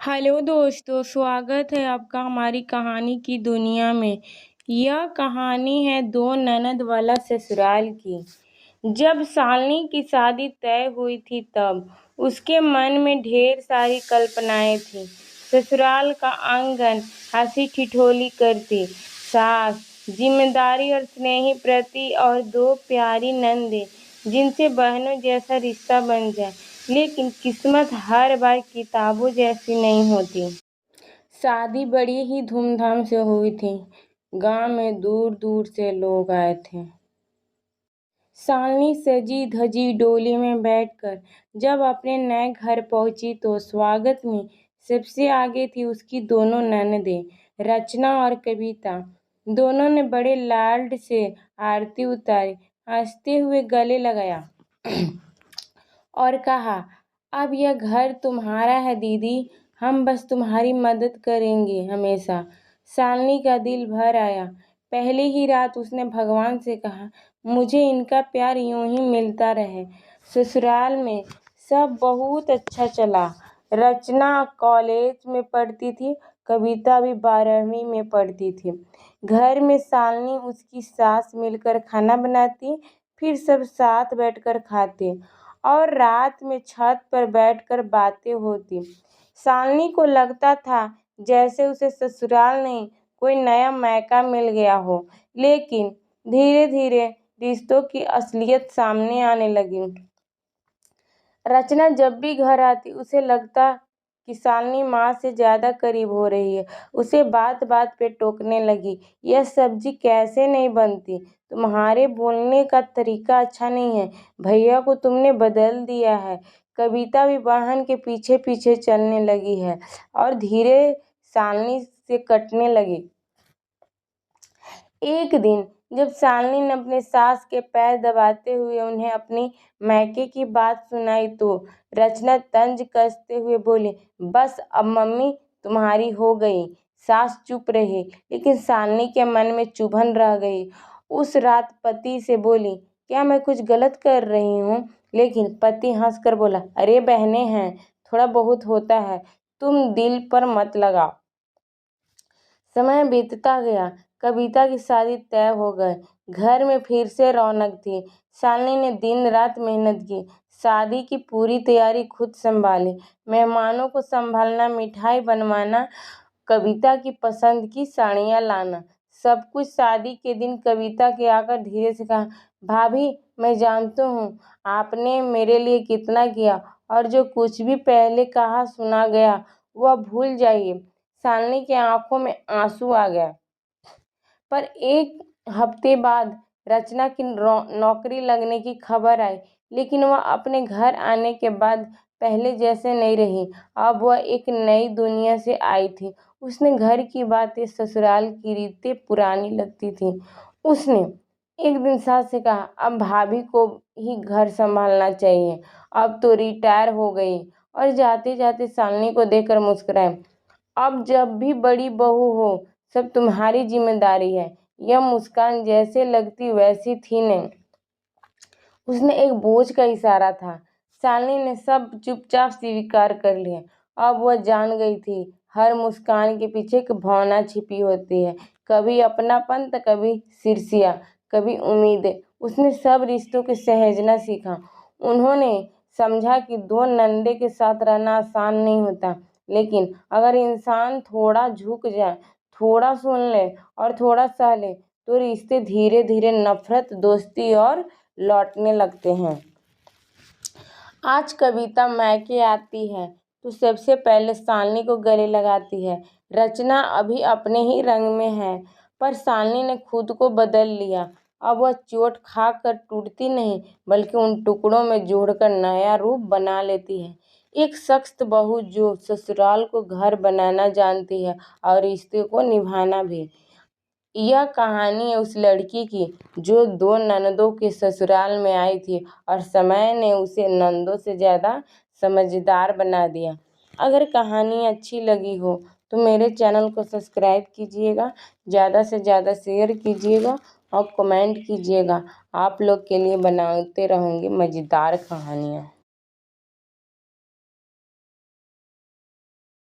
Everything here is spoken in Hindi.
हेलो दोस्तों, स्वागत है आपका हमारी कहानी की दुनिया में। यह कहानी है दो ननद वाला ससुराल की। जब शालिनी की शादी तय हुई थी तब उसके मन में ढेर सारी कल्पनाएं थीं। ससुराल का आंगन हंसी ठिठोली करती, सास जिम्मेदारी और स्नेही प्रति और दो प्यारी नंदें जिनसे बहनों जैसा रिश्ता बन जाए। लेकिन किस्मत हर बार किताबों जैसी नहीं होती। शादी बड़ी ही धूमधाम से हुई थी। गांव में दूर दूर से लोग आए थे। शालिनी सजी धजी डोली में बैठकर जब अपने नए घर पहुंची तो स्वागत में सबसे आगे थी उसकी दोनों ननदें, रचना और कविता। दोनों ने बड़े लाड से आरती उतारी, हंसते हुए गले लगाया और कहा, अब यह घर तुम्हारा है दीदी, हम बस तुम्हारी मदद करेंगे हमेशा। शालिनी का दिल भर आया। पहली ही रात उसने भगवान से कहा, मुझे इनका प्यार यूं ही मिलता रहे। ससुराल में सब बहुत अच्छा चला। रचना कॉलेज में पढ़ती थी, कविता भी 12वीं में पढ़ती थी। घर में शालिनी उसकी सास मिलकर खाना बनाती, फिर सब साथ बैठकर खाते और रात में छत पर बैठकर बातें होती। शालिनी को लगता था जैसे उसे ससुराल नहीं कोई नया मायका मिल गया हो। लेकिन धीरे धीरे रिश्तों की असलियत सामने आने लगी। रचना जब भी घर आती उसे लगता कि शालिनी माँ से ज्यादा करीब हो रही है। उसे बात बात पे टोकने लगी, यह सब्जी कैसे नहीं बनती, तुम्हारे बोलने का तरीका अच्छा नहीं है, भैया को तुमने बदल दिया है। कविता भी बहन के पीछे पीछे चलने लगी है और धीरे शालिनी से कटने लगी। एक दिन जब शालिनी ने अपने सास के पैर दबाते हुए उन्हें अपनी मायके की बात सुनाई तो रचना तंज कसते हुए बोली, बस अब मम्मी तुम्हारी हो गई। सास चुप रही, लेकिन शालिनी के मन में चुभन रह गई। उस रात पति से बोली, क्या मैं कुछ गलत कर रही हूँ? लेकिन पति हंसकर बोला, अरे बहनें हैं, थोड़ा बहुत होता है, तुम दिल पर मत लगाओ। समय बीतता गया। कविता की शादी तय हो गई। घर में फिर से रौनक थी। शालिनी ने दिन रात मेहनत की, शादी की पूरी तैयारी खुद संभाली, मेहमानों को संभालना, मिठाई बनवाना, कविता की पसंद की साड़ियाँ लाना, सब कुछ। शादी के दिन कविता के आकर धीरे से कहा, भाभी मैं जानती हूँ आपने मेरे लिए कितना किया और जो कुछ भी पहले कहा सुना गया वह भूल जाइए। शालिनी की आंखों में आंसू आ गए। पर एक हफ्ते बाद रचना की नौकरी लगने की खबर आई, लेकिन वह अपने घर आने के बाद पहले जैसे नहीं रही। अब वह एक नई दुनिया से आई थी। उसने घर की बातें, ससुराल की रीतें पुरानी लगती थी। उसने एक दिन सास से कहा, अब भाभी को ही घर संभालना चाहिए, अब तो रिटायर हो गई। और जाते जाते शालिनी को देखकर मुस्कुराए, अब जब भी बड़ी बहू हो सब तुम्हारी जिम्मेदारी है। यह मुस्कान जैसे लगती वैसी थी नहीं, उसने एक बोझ का इशारा था। शालिनी ने सब चुपचाप स्वीकार कर लिया। अब वह जान गई थी हर मुस्कान के पीछे एक भावना छिपी होती है, कभी अपनापन तो कभी ईर्ष्या, कभी उम्मीदें। उसने सब रिश्तों को सहेजना सीखा। उन्होंने समझा कि दो नंदे के साथ रहना आसान नहीं होता, लेकिन अगर इंसान थोड़ा झुक जाए, थोड़ा सुन ले और थोड़ा सह ले तो रिश्ते धीरे धीरे नफरत, दोस्ती और लौटने लगते हैं। आज कविता मायके आती है तो सबसे पहले शालिनी को गले लगाती है। रचना अभी अपने ही रंग में है, पर शालिनी ने खुद को बदल लिया। अब वह चोट खाकर टूटती नहीं, बल्कि उन टुकड़ों में जोड़कर नया रूप बना लेती है। एक सख्त बहू जो ससुराल को घर बनाना जानती है और रिश्ते को निभाना भी। यह कहानी है उस लड़की की जो दो ननदों के ससुराल में आई थी और समय ने उसे नंदों से ज़्यादा समझदार बना दिया। अगर कहानी अच्छी लगी हो तो मेरे चैनल को सब्सक्राइब कीजिएगा, ज़्यादा से ज़्यादा शेयर कीजिएगा और कमेंट कीजिएगा। आप लोग के लिए बनाते रहूँगी मज़ेदार कहानियाँ।